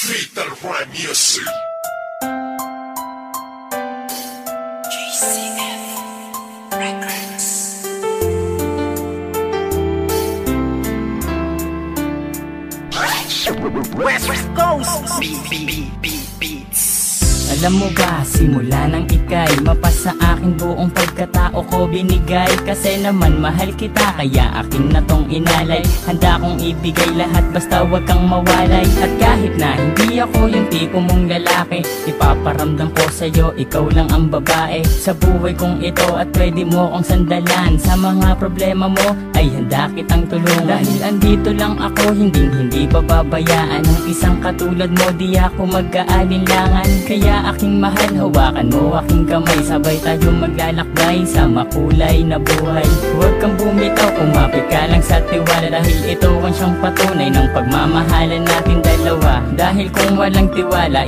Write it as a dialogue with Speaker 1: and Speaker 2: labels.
Speaker 1: Fatal Rhyme Music.
Speaker 2: GCF Records. West Coast Beats.
Speaker 3: Alam mo ba, simula nang ika'y mapasa akin buong pagkatao ko binigay. Kasi naman mahal kita, kaya akin na tong inalay. Handa kong ibigay lahat basta wag kang mawalay. At kahit na hindi ako yung tipo mong lalaki, ipaparamdam ko sa'yo, ikaw lang ang babae sa buhay kong ito at pwede mo kong sandalan. Sa mga problema mo ay handa kitang tulungan. Dahil andito lang ako, hindi pababayaan. Ang isang katulad mo di ako mag-aalinlangan. Kaya aking mahal, hawakan mo aking kamay. Sabay tayo maglalakbay sa makulay na buhay. Huwag kang bumitaw, kumapit ka lang sa tiwala. Dahil ito ang siyang patunay ng pagmamahalan natin dalawa. Dahil kung walang tiwala